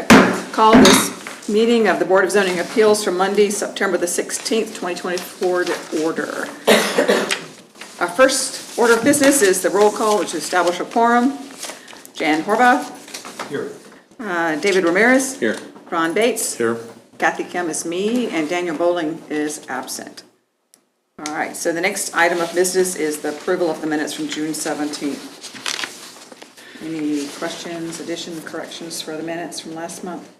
to call this meeting of the Board of Zoning Appeals for Monday, September the 16th, 2024 to order. Our first order of business is the roll call, which establish a quorum. Jan Horvath. Here. David Ramirez. Here. Ron Bates. Here. Kathy Kim is me, and Daniel Bowling is absent. All right, so the next item of business is the approval of the minutes from June 17th. Any questions, additions, corrections for the minutes from last month?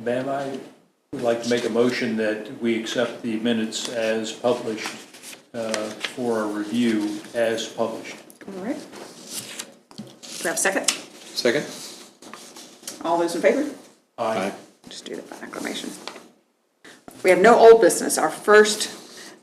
Ma'am, I would like to make a motion that we accept the minutes as published for a review as published. All right. Do we have a second? Second? All those in favor? Aye. Just do that by acclamation. We have no old business. Our first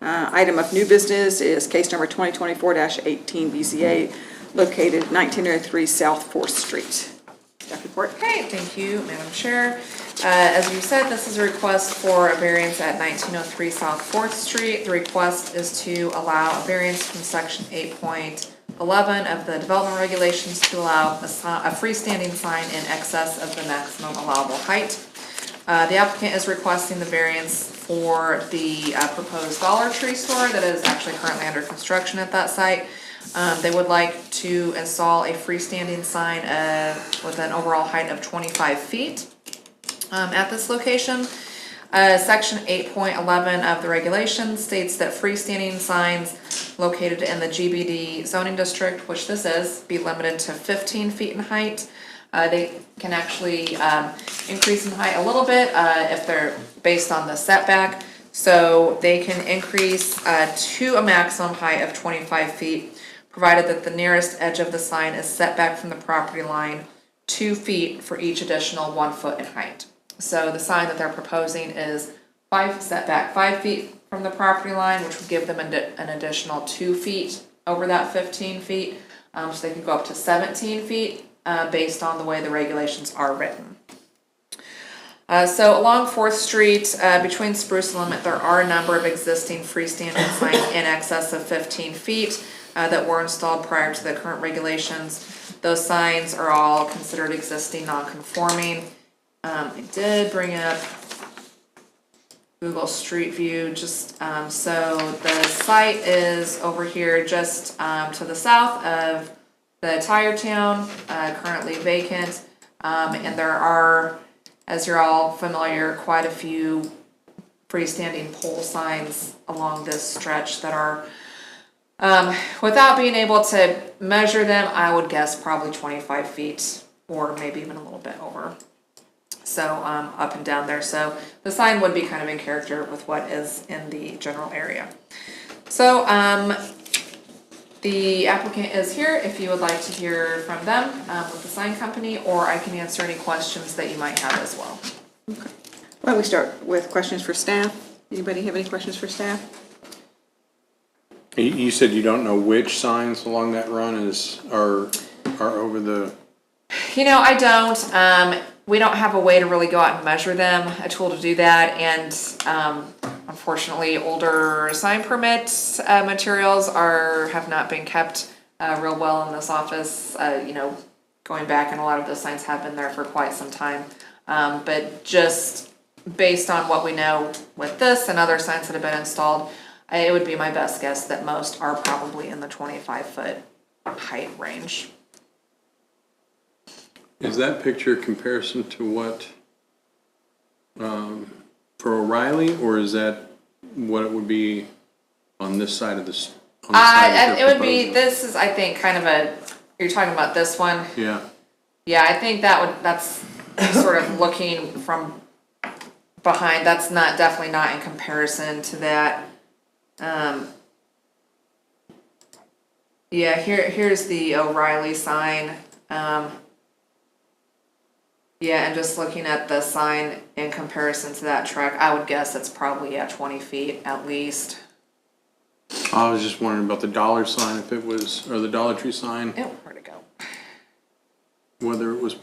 item of new business is case number 2024-18 BZA, located 1903 South 4th Street. Staff report. Okay, thank you, Madam Chair. As you said, this is a request for a variance at 1903 South 4th Street. The request is to allow a variance from section 8.11 of the development regulations to allow a freestanding sign in excess of the maximum allowable height. The applicant is requesting the variance for the proposed Dollar Tree store that is actually currently under construction at that site. They would like to install a freestanding sign with an overall height of 25 feet at this location. Section 8.11 of the regulations states that freestanding signs located in the GBD zoning district, which this is, be limited to 15 feet in height. They can actually increase in height a little bit if they're based on the setback. So they can increase to a maximum height of 25 feet, provided that the nearest edge of the sign is set back from the property line 2 feet for each additional 1 foot in height. So the sign that they're proposing is set back 5 feet from the property line, which would give them an additional 2 feet over that 15 feet. So they can go up to 17 feet based on the way the regulations are written. So along 4th Street, between Spruce and Limit, there are a number of existing freestanding signs in excess of 15 feet that were installed prior to the current regulations. Those signs are all considered existing non-conforming. I did bring up Google Street View, just so the site is over here just to the south of the Tire Town, currently vacant, and there are, as you're all familiar, quite a few freestanding pole signs along this stretch that are, without being able to measure them, I would guess probably 25 feet or maybe even a little bit over. So up and down there. So the sign would be kind of in character with what is in the general area. So the applicant is here if you would like to hear from them with the sign company, or I can answer any questions that you might have as well. Okay. Why don't we start with questions for staff? Anybody have any questions for staff? You said you don't know which signs along that run are over the... You know, I don't. We don't have a way to really go out and measure them, a tool to do that, and unfortunately older sign permit materials have not been kept real well in this office. You know, going back, and a lot of those signs have been there for quite some time. But just based on what we know with this and other signs that have been installed, it would be my best guess that most are probably in the 25-foot height range. Is that picture a comparison to what, for O'Reilly, or is that what it would be on this side of this? It would be, this is, I think, kind of you're talking about this one? Yeah. Yeah, I think that's sort of looking from behind. That's definitely not in comparison to that. Yeah, here's the O'Reilly sign. Yeah, and just looking at the sign in comparison to that track, I would guess it's probably at 20 feet at least. I was just wondering about the dollar sign, if it was, or the Dollar Tree sign, Oh, where'd it go? whether it was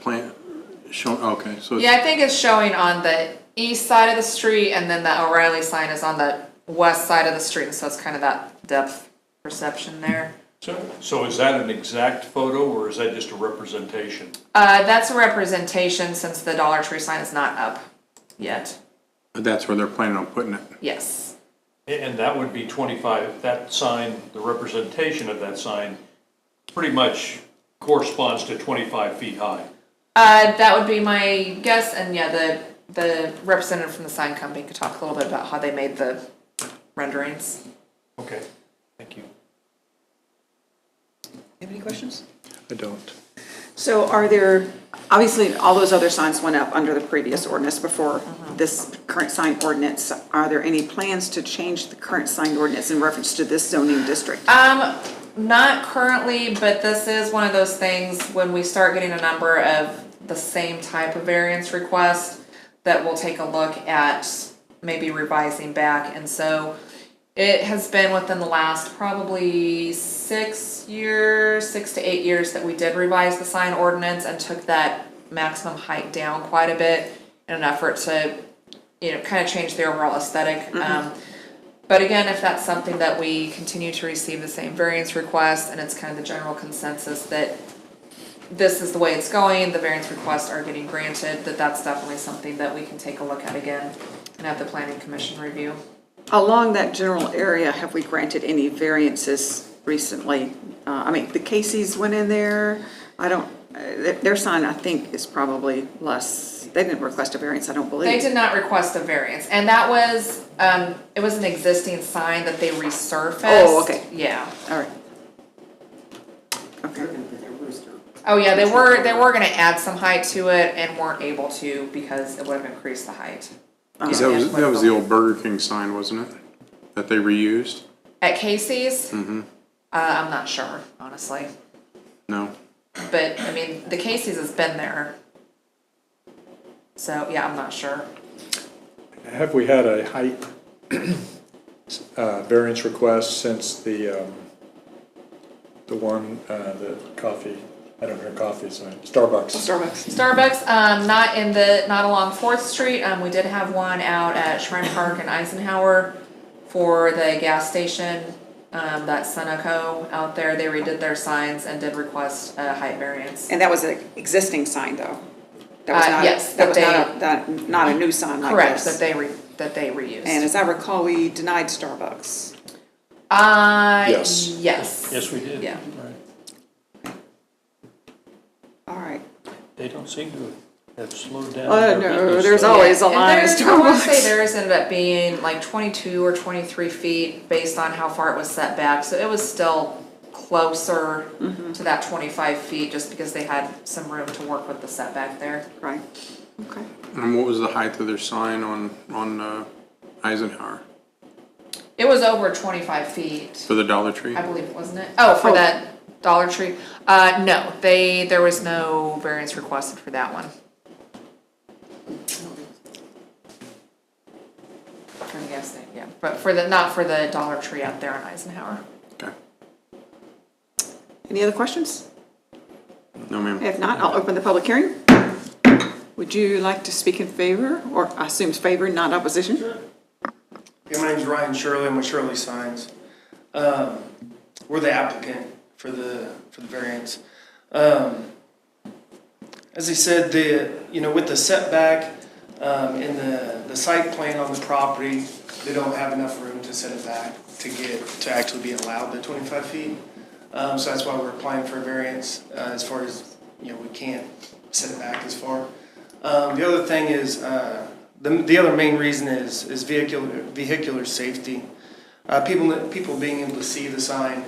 shown, okay, so it's... Yeah, I think it's showing on the east side of the street, and then the O'Reilly sign is on the west side of the street, and so it's kind of that depth perception there. So is that an exact photo, or is that just a representation? That's a representation since the Dollar Tree sign is not up yet. That's where they're planning on putting it. Yes. And that would be 25, that sign, the representation of that sign pretty much corresponds to 25 feet high. That would be my guess, and yeah, the representative from the sign company could talk a little bit about how they made the renderings. Okay, thank you. You have any questions? I don't. So are there, obviously, all those other signs went up under the previous ordinance before this current sign ordinance. Are there any plans to change the current sign ordinance in reference to this zoning district? Not currently, but this is one of those things when we start getting a number of the same type of variance request that we'll take a look at maybe revising back. And so it has been within the last probably 6 to 8 years that we did revise the sign ordinance and took that maximum height down quite a bit in an effort to, kind of change the overall aesthetic. But again, if that's something that we continue to receive the same variance request and it's kind of the general consensus that this is the way it's going, the variance requests are getting granted, that's definitely something that we can take a look at again and have the planning commission review. Along that general area, have we granted any variances recently? The Casey's went in there. Their sign, I think, is probably less. They didn't request a variance, I don't believe. They did not request a variance, and that was, it was an existing sign that they resurfaced. Oh, okay. Yeah. All right. Okay. Oh, yeah, they were gonna add some height to it and weren't able to because it would have increased the height. That was the old Burger King sign, wasn't it? That they reused? At Casey's? I'm not sure, honestly. No? But, the Casey's has been there. So, yeah, I'm not sure. Have we had a height variance request since the coffee, I don't hear coffee sign, Starbucks? Starbucks, not along 4th Street. We did have one out at Shrine Park and Eisenhower for the gas station, that Sunoco out there. They redid their signs and did request a height variance. And that was an existing sign, though? That was not, yes, that was that not a new sign like correct, this? that they reused. And as I recall, we denied Starbucks. Yes. Yes. Yes, we did. Yeah. Right. All right. They don't seem to have slowed down. No, their business, there's so- always a And line of theirs, I wanna say Starbucks. theirs ended up being like 22 or 23 feet based on how far it was set back, so it was still closer to that 25 feet just because they had some room to work with the setback there. Right, okay. And what was the height of their sign on Eisenhower? It was over 25 feet, For the Dollar Tree? I believe, wasn't it? Oh, for that Dollar Tree? No, there was no variance requested for that one. I guess, yeah, but not for the Dollar Tree out there on Eisenhower. Okay. Any other questions? No, ma'am. If not, I'll open the public hearing. Would you like to speak in favor, or I assume favor, not opposition? Yeah, my name's Ryan Shirley. I'm with Shirley Signs. We're the applicant for the variance. As I said, with the setback and the site plan on the property, they don't have enough room to set it back to actually be allowed the 25 feet. So that's why we're applying for a variance. As far as we can't set it back as far. The other thing is. The other main reason is vehicular safety. People being able to see the sign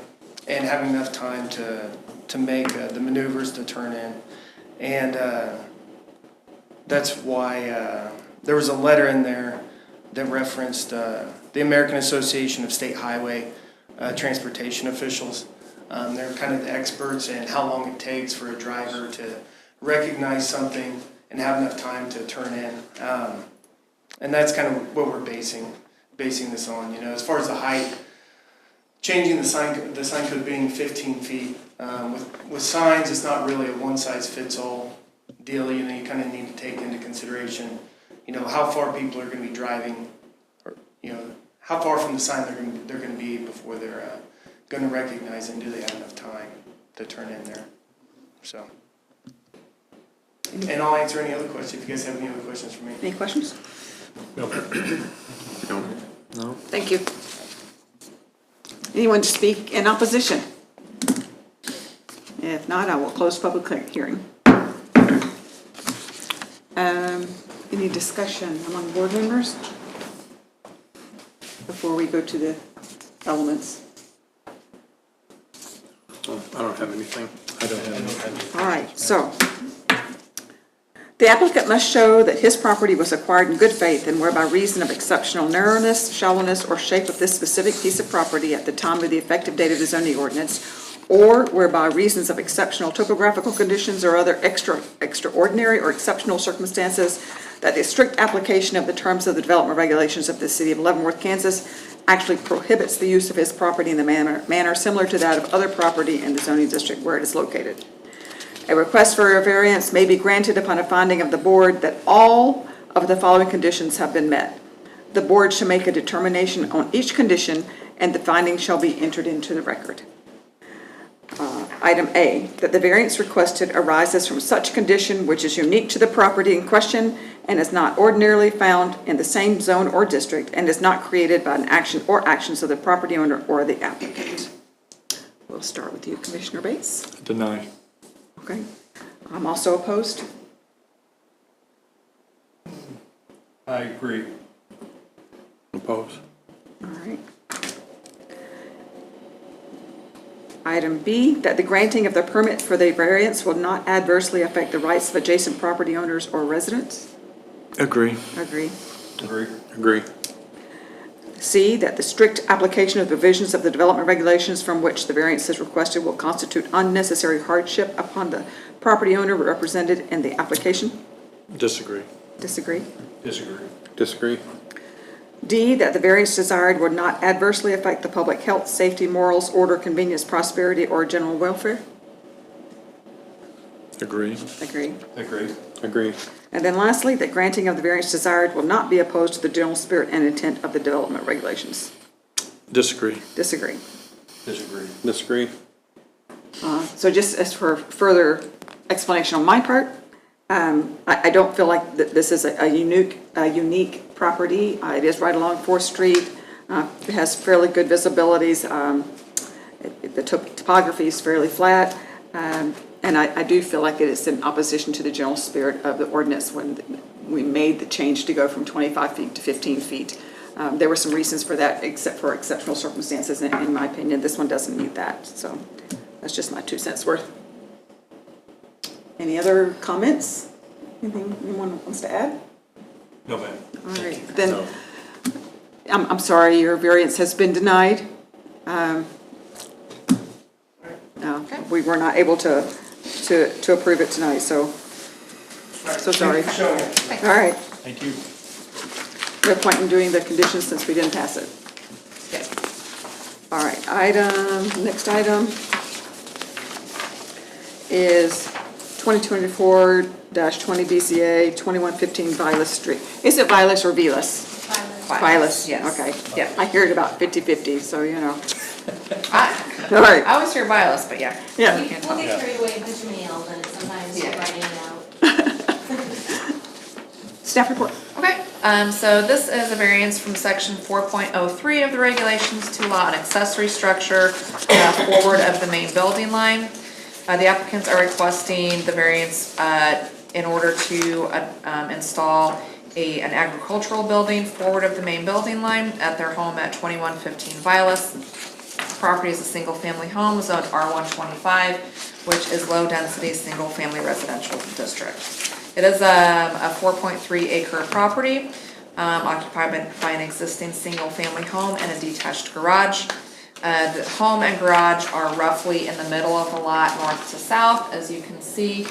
and having enough time to make the maneuvers to turn in, and that's why there was a letter in there that referenced the American Association of State Highway Transportation Officials. They're kind of the experts in how long it takes for a driver to recognize something and have enough time to turn in. And that's kind of what we're basing this on. As far as the height, changing the sign code being 15 feet. With signs, it's not really a one-size-fits-all deal. You kind of need to take into consideration, how far people are going to be driving, or how far from the sign they're going to be before they're gonna recognize it, and do they have enough time to turn in there? So. And I'll answer any other questions, if you guys have any other questions for me. Any questions? No. Thank you. Anyone to speak in opposition? If not, I will close public hearing. Any discussion among board members before we go to the elements? I don't have anything. I don't have any. All right, so the applicant must show that his property was acquired in good faith and where by reason of exceptional narrowness, shallowness, or shape of this specific piece of property at the time of the effective date of the zoning ordinance, or where by reasons of exceptional topographical conditions or other extraordinary or exceptional circumstances, that the strict application of the terms of the development regulations of the city of Leavenworth, Kansas actually prohibits the use of his property in the manner similar to that of other property in the zoning district where it is located. A request for a variance may be granted upon a finding of the board that all of the following conditions have been met. The board shall make a determination on each condition, and the finding shall be entered into the record. Item A, that the variance requested arises from such condition which is unique to the property in question and is not ordinarily found in the same zone or district and is not created by an action or actions of the property owner or the applicant. We'll start with you, Commissioner Bates. Deny. Okay. I'm also opposed. I agree. Oppose. All right. Item B, that the granting of the permit for the variance will not adversely affect the rights of adjacent property owners or residents. Agree. Agree. Agree. Agree. C, that the strict application of the provisions of the development regulations from which the variance is requested will constitute unnecessary hardship upon the property owner represented in the application. Disagree. Disagree. Disagree. Disagree. D, that the variance desired would not adversely affect the public health, safety, morals, order, convenience, prosperity, or general welfare. Agree. Agree. Agree. Agree. And then lastly, that granting of the variance desired will not be opposed to the general spirit and intent of the development regulations. Disagree. Disagree. Disagree. Disagree. So just as for further explanation on my part, I don't feel like that this is a unique property. It is right along 4th Street. It has fairly good visibilities. The topography is fairly flat. And I do feel like it is in opposition to the general spirit of the ordinance when we made the change to go from 25 feet to 15 feet. There were some reasons for that, except for exceptional circumstances, in my opinion. This one doesn't meet that, so that's just my 2 cents worth. Any other comments? Anything anyone wants to add? No, ma'am. All right, then, I'm sorry, your variance has been denied. No, we were not able to approve it tonight, so sorry. Thank you for showing it. All right, Thank you. no point in doing the conditions since we didn't pass it. All right, next item is 2024-20 BCA 2115 Vilas Street. Is it Vilas or Vilas? Vilas, yes. Okay. Yeah. I hear it about 50-50, so you know. I All right, always hear Vilas, but yeah. yeah. You can't We'll tell. get carried away with the mail, but sometimes you're Yeah. writing it out. Staff report. Okay, so this is a variance from section 4.03 of the regulations to allow an accessory structure forward of the main building line. The applicants are requesting the variance in order to install an agricultural building forward of the main building line at their home at 2115 Vilas. Property is a single-family home, zoned R125, which is low-density, single-family residential district. It is a 4.3 acre property occupied by an existing single-family home and a detached garage. The home and garage are roughly in the middle of the lot, north to south. As you can see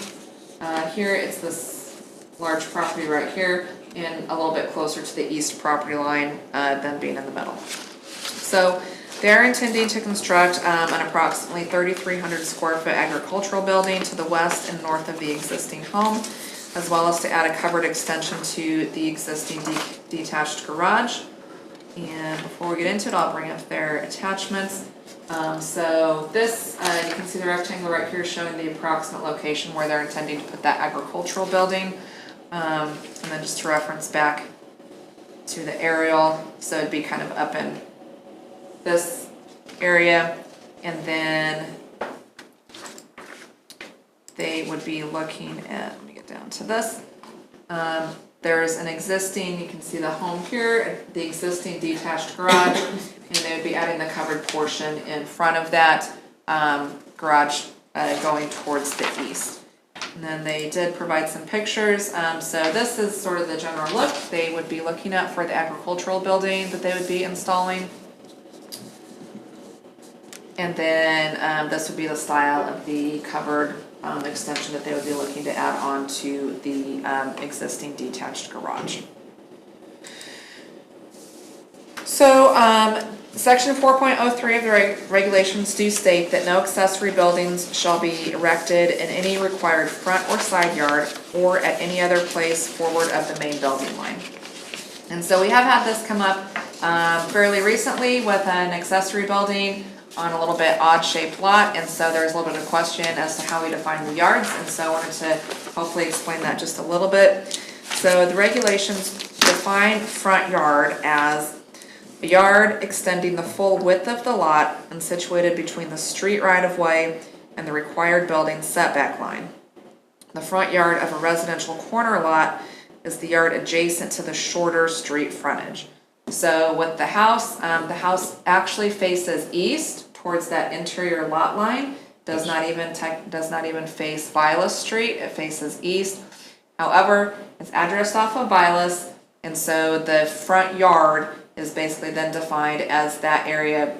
here, it's this large property right here, and a little bit closer to the east property line than being in the middle. So they're intending to construct an approximately 3,300 square foot agricultural building to the west and north of the existing home, as well as to add a covered extension to the existing detached garage. And before we get into it, I'll bring up their attachments. So this, you can see the rectangle right here showing the approximate location where they're intending to put that agricultural building. And then just to reference back to the aerial, so it'd be kind of up in this area, and then they would be looking at, let me get down to this. There's an existing, you can see the home here, the existing detached garage, and they would be adding the covered portion in front of that garage going towards the east. And then they did provide some pictures. So this is sort of the general look they would be looking at for the agricultural building that they would be installing. And then this would be the style of the covered extension that they would be looking to add on to the existing detached garage. So section 4.03 of the regulations do state that no accessory buildings shall be erected in any required front or side yard or at any other place forward of the main building line. And so we have had this come up fairly recently with an accessory building on a little bit odd shaped lot, and so there's a little bit of question as to how we define the yards, and so I wanted to hopefully explain that just a little bit. So the regulations define front yard as a yard extending the full width of the lot and situated between the street right-of-way and the required building setback line. The front yard of a residential corner lot is the yard adjacent to the shorter street frontage. So with the house actually faces east towards that interior lot line. Does not even face Vilas Street. It faces east. However, it's addressed off of Vilas, and so the front yard is basically then defined as that area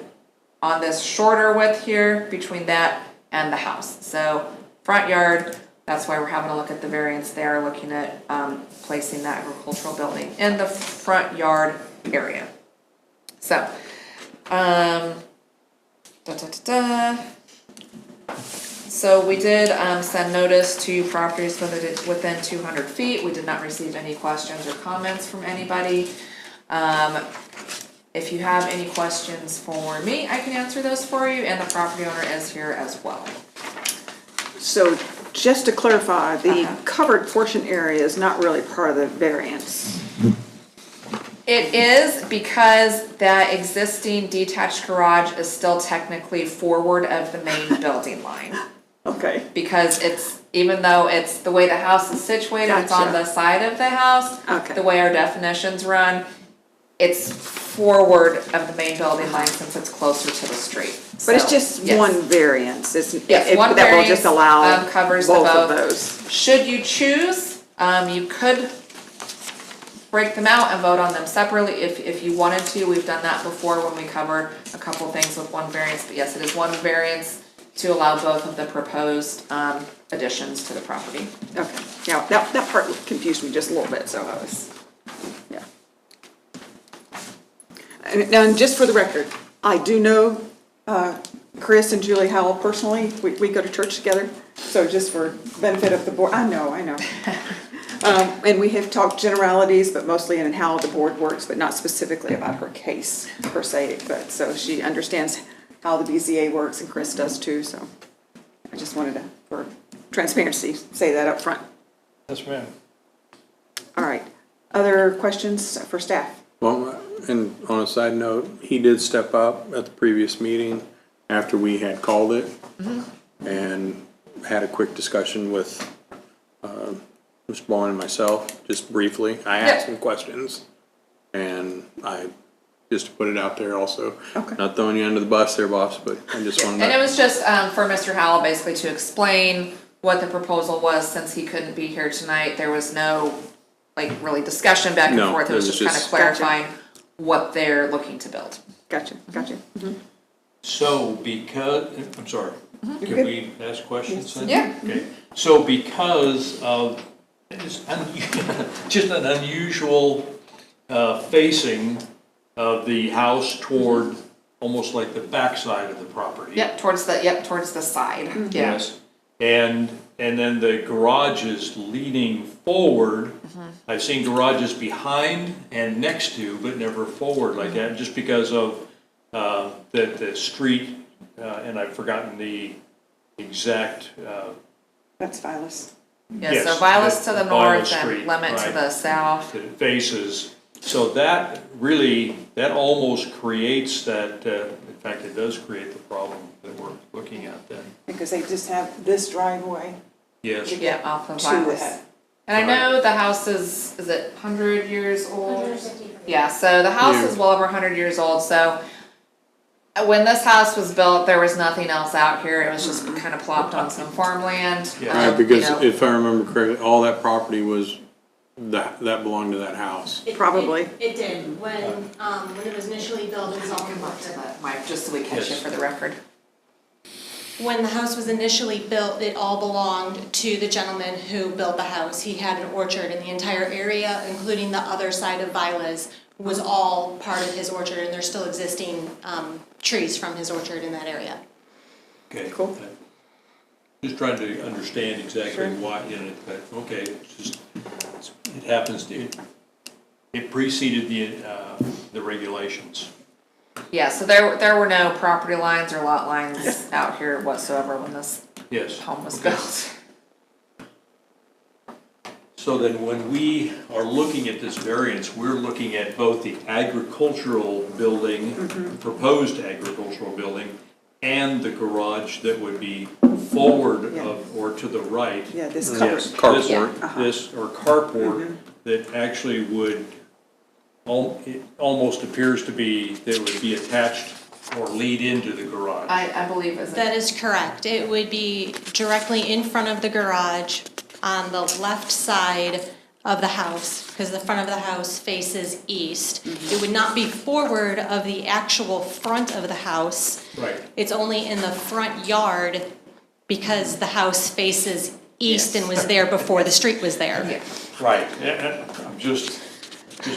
on this shorter width here between that and the house. So front yard. That's why we're having a look at the variance there, looking at placing that agricultural building in the front yard area. So, So we did send notice to properties within 200 feet. We did not receive any questions or comments from anybody. If you have any questions for me, I can answer those for you, and the property owner is here as well. So just to clarify, the covered portion area is not really part of the variance. It is, because that existing detached garage is still technically forward of the main building line. Okay. Because it's, even though it's the way the house is situated, it's on the side of the house. Okay. The way our definitions run, it's forward of the main building line since it's closer to the street. But it's So, just yes. one variance. Yes, one that will just variance, allow covers the both of both. those. Should you choose, you could break them out and vote on them separately if you wanted to. We've done that before when we covered a couple things with one variance, but yes, it is one variance to allow both of the proposed additions to the property. Okay, yeah, that part confused me just a little bit, so I was, yeah. And just for the record, I do know Chris and Julie Howell personally. We go to church together, so just for benefit of the board, I know. And we have talked generalities, but mostly in how the board works, but not specifically about her case per se. But so she understands how the BZA works, and Chris does too. So I just wanted to, for transparency, say that up front. Yes, ma'am. All right. Other questions for staff? Well, and on a side note, he did step up at the previous meeting after we had called it and had a quick discussion with Mr. Bowen and myself, just briefly. I asked him questions, and just to put it out there also. Okay. Not throwing you under the bus there, boss, but I just wanted to. And it was just for Mr. Howell basically to explain what the proposal was, since he couldn't be here tonight. There was no really discussion back and No, forth. It was just kind of Gotcha. clarifying what they're looking to build. Gotcha. Mm-hmm. So I'm sorry, can good. we ask questions then? Yeah. Okay, so because of just an unusual facing of the house toward almost like the backside of the property. Towards the side. Yeah. Yes, and then the garage is leaning forward. I've seen garages behind and next to, but never forward like that, just because of that the street and I've forgotten the exact, That's Vilas. Yeah, yes, so Vilas to the Vilas north and Street, Lemon to right. the south. that it faces. So that really, that almost creates that, in fact, it does create the problem that we're looking at then. Because they just have this driveway Yes, Yeah, off of to Vilas. that. And I know the house is it 100 years old? 150. Yeah, so the house is well over 100 years old, so when this house was built, there was nothing else out here, it was just kind of plopped on some farmland. Yeah. Right, because you know. if I remember correctly, all that property was, that belonged to that house. Probably. It did, when it was initially built, it was all Come up to commercial. the mic, just so we catch it Yes. for the record. When the house was initially built, it all belonged to the gentleman who built the house. He had an orchard, and the entire area, including the other side of Vilas, was all part of his orchard, and there's still existing trees from his orchard in that area. okay. Cool. Just trying to understand exactly why, you know, but, okay, it's just, it happens, it preceded the regulations. Yeah, so there were no property lines or lot lines out here whatsoever when this Yes. home was Okay. built. So then when we are looking at this variance, we're looking at both the agricultural building, proposed agricultural building, and the garage that would be forward Yeah. of, or to the right. Yeah, this Yes, covered. this- Carport. This, or carport, that actually would, it almost appears to be, that it would be attached or lead into the garage. I believe is That is correct. It would be directly in front of the garage on the left side of the house, because the front of the house faces east. It would not be forward of the actual front of the house. Right. It's only in the front yard because the house faces east and was there before the street was there. Yeah. Right, I'm just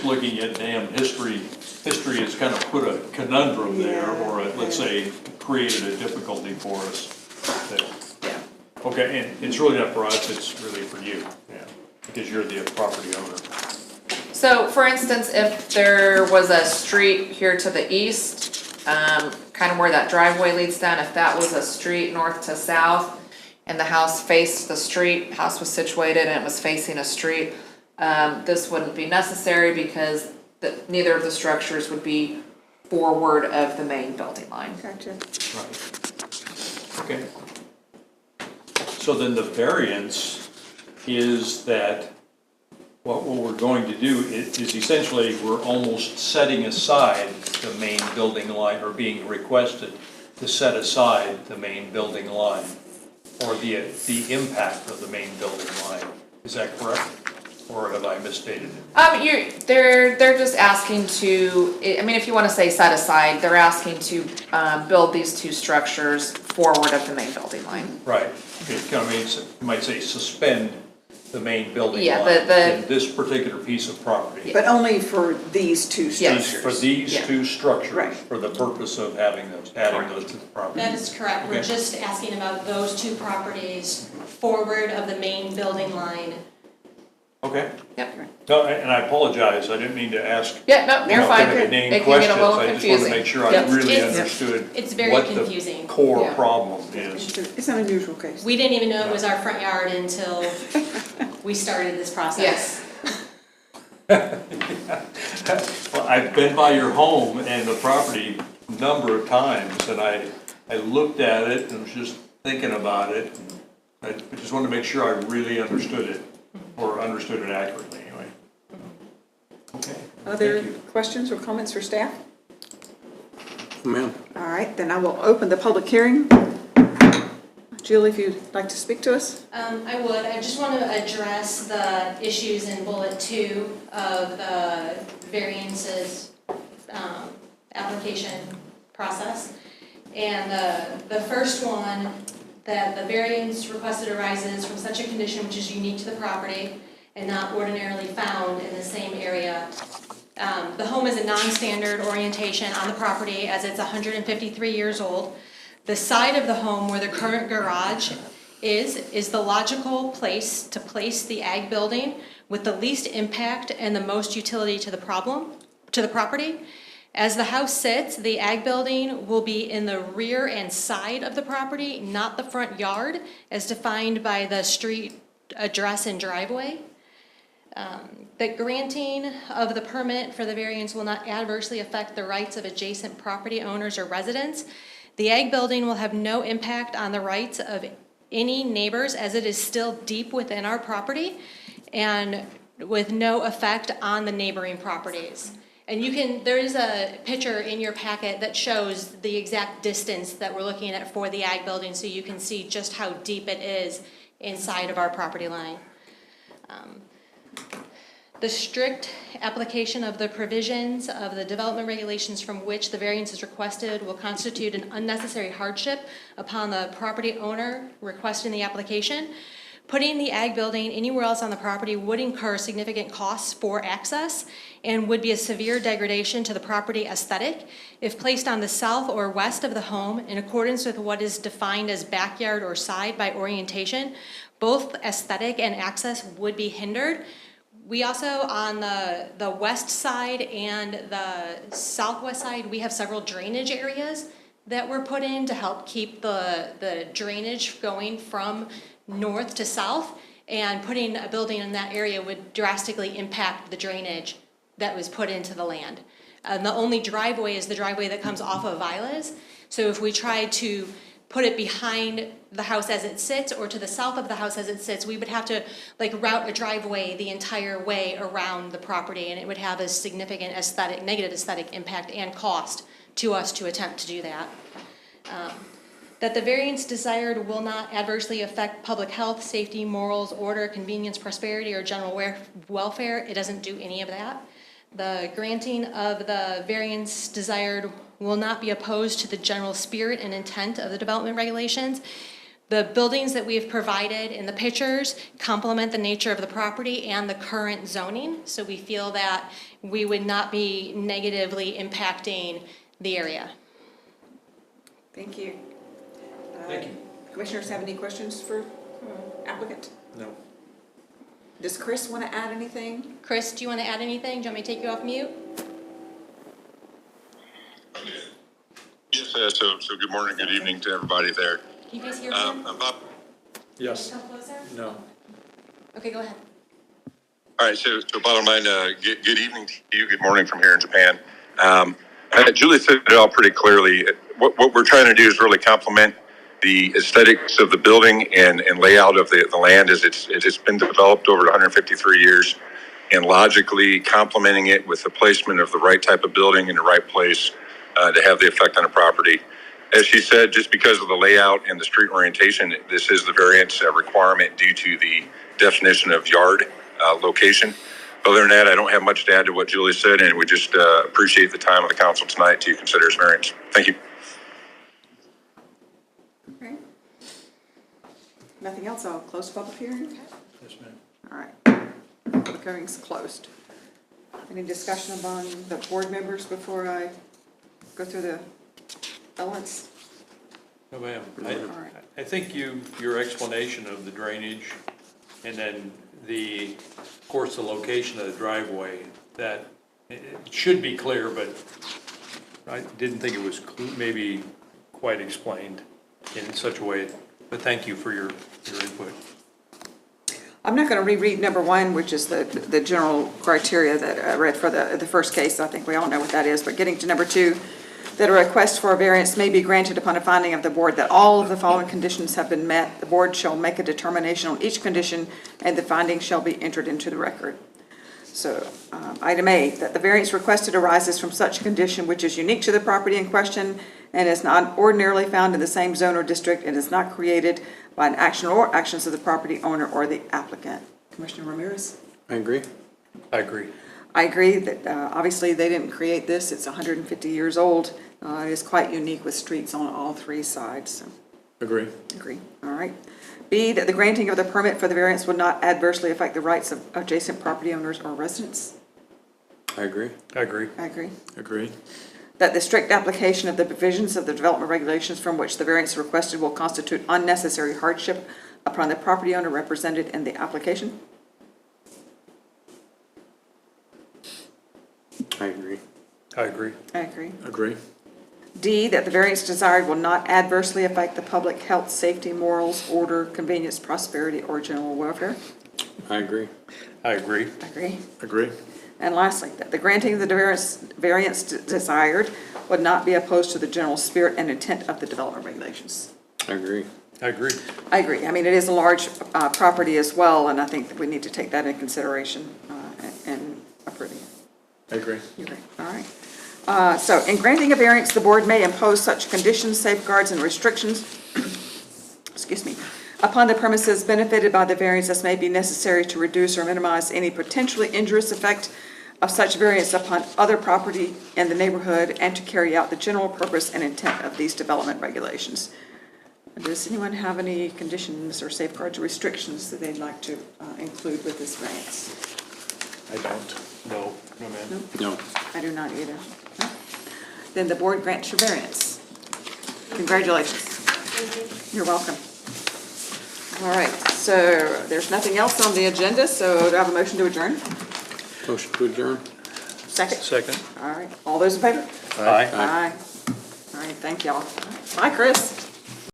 looking at damn history. History has kind of put a conundrum there, or let's say, created a difficulty for us. Yeah. Okay, and it's really not for us, it's really for you, yeah, because you're the property owner. So for instance, if there was a street here to the east, kind of where that driveway leads down, if that was a street north to south, and the house faced the street, house was situated and it was facing a street, this wouldn't be necessary because neither of the structures would be forward of the main building line. Gotcha. Right. Okay. So then the variance is that what we're going to do is essentially, we're almost setting aside the main building line, or being requested to set aside the main building line, or the impact of the main building line. Is that correct? Or have I misstated it? They're just asking to, I mean, if you wanna say set aside, they're asking to, build these two structures forward of the main building line. Right, it kind of means, you might say suspend the main building Yeah, line the- in this particular piece of property. But only for these two Yes. structures. For these Yeah. two structures, Right. for the purpose of having those, adding those to the property. That is correct. We're Okay. just asking about those two properties forward of the main building line. Okay, Yep. no, and I apologize, I didn't mean to ask. Yeah, no, you're fine. Kind of It name can get a questions, little I just confusing. wanted to make sure I Yep. really It's- understood It's very what the confusing. core Yeah. problem is. It's an unusual case. We didn't even know it was our front yard until we started this process. Yes. Well, I've been by your home and the property a number of times, and I looked at it and was just thinking about it. I just wanted to make sure I really understood it, or understood it accurately, anyway. Okay, Other thank you. questions or comments for staff? Ma'am? All right, then I will open the public hearing. Julie, if you'd like to speak to us? I would. I just want to address the issues in bullet 2 of the variances application process. And the first one, that the variance requested arises from such a condition which is unique to the property and not ordinarily found in the same area. The home is a non-standard orientation on the property as it's 153 years old. The side of the home where the current garage is the logical place to place the ag building with the least impact and the most utility to the property. As the house sits, the ag building will be in the rear and side of the property, not the front yard, as defined by the street address and driveway. The granting of the permit for the variance will not adversely affect the rights of adjacent property owners or residents. The ag building will have no impact on the rights of any neighbors, as it is still deep within our property and with no effect on the neighboring properties. And there is a picture in your packet that shows the exact distance that we're looking at for the ag building, so you can see just how deep it is inside of our property line. The strict application of the provisions of the development regulations from which the variance is requested will constitute an unnecessary hardship upon the property owner requesting the application. Putting the ag building anywhere else on the property would incur significant costs for access and would be a severe degradation to the property aesthetic if placed on the south or west of the home in accordance with what is defined as backyard or side by orientation. Both aesthetic and access would be hindered. We also, on the west side and the southwest side, we have several drainage areas that were put in to help keep the drainage going from north to south, and putting a building in that area would drastically impact the drainage that was put into the land. And the only driveway is the driveway that comes off of Vilas. So if we tried to put it behind the house as it sits or to the south of the house as it sits, we would have to route a driveway the entire way around the property, and it would have a significant negative aesthetic impact and cost to us to attempt to do that. That the variance desired will not adversely affect public health, safety, morals, order, convenience, prosperity, or general welfare. It doesn't do any of that. The granting of the variance desired will not be opposed to the general spirit and intent of the development regulations. The buildings that we have provided in the pictures complement the nature of the property and the current zoning, so we feel that we would not be negatively impacting the area. Thank you. Thank you. Commissioners have any questions for applicant? No. Does Chris want to add anything? Chris, do you want to add anything? Do you want me to take you off mute? Yes, so good morning, good evening to everybody there. Can you guys hear him? I'm Bob. Yes. Come closer? No. Okay, go ahead. All right, so bottom line, good evening to you, good morning from here in Japan. Julie said it all pretty clearly. What we're trying to do is really complement the aesthetics of the building and layout of the land as it's been developed over 153 years, and logically complementing it with the placement of the right type of building in the right place to have the effect on the property. As she said, just because of the layout and the street orientation, this is the variance requirement due to the definition of yard location. Other than that, I don't have much to add to what Julie said, and we just appreciate the time of the council tonight to consider this variance. Thank you. Okay. Nothing else, I'll close the public hearing. Yes, ma'am. All right, public hearing's closed. Any discussion among the board members before I go through the elements? No, ma'am. All right. I think your explanation of the drainage and then of course, the location of the driveway, that it should be clear, but I didn't think it was maybe quite explained in such a way. But thank you for your input. I'm not going to reread number one, which is the general criteria that I read for the first case. I think we all know what that is, but getting to number two, that a request for a variance may be granted upon a finding of the board that all of the following conditions have been met. The board shall make a determination on each condition, and the finding shall be entered into the record. So, item A, that the variance requested arises from such a condition which is unique to the property in question and is not ordinarily found in the same zone or district and is not created by an action or actions of the property owner or the applicant. Commissioner Ramirez? I agree. I agree. I agree that obviously they didn't create this. It's 150 years old. It is quite unique with streets on all three sides. So. Agree. Agree. All right. B, that the granting of the permit for the variance would not adversely affect the rights of adjacent property owners or residents. I agree. I agree. I agree. Agree. That the strict application of the provisions of the development regulations from which the variance is requested will constitute unnecessary hardship upon the property owner represented in the application. I agree. I agree. I agree. Agree. D, that the variance desired will not adversely affect the public health, safety, morals, order, convenience, prosperity, or general welfare. I agree. I agree. I agree. Agree. And lastly, that the granting of the variance desired would not be opposed to the general spirit and intent of the development regulations. I agree. I agree. I agree. I mean, it is a large property as well, and I think that we need to take that into consideration and approving it. I agree. You agree? All right. So in granting a variance, the board may impose such conditions, safeguards, and restrictions, excuse me, upon the premises benefited by the variance as may be necessary to reduce or minimize any potentially injurious effect of such variance upon other property in the neighborhood and to carry out the general purpose and intent of these development regulations. Does anyone have any conditions or safeguards or restrictions that they'd like to include with this variance? I don't. No. No, ma'am. No. I do not either. No? Then the board grants your variance. Congratulations. You're welcome. All right, so there's nothing else on the agenda, so do I have a motion to adjourn? Motion to adjourn? Second? Second. All right, all those in favor? Aye. Aye. All right, thank y'all. Bye, Chris.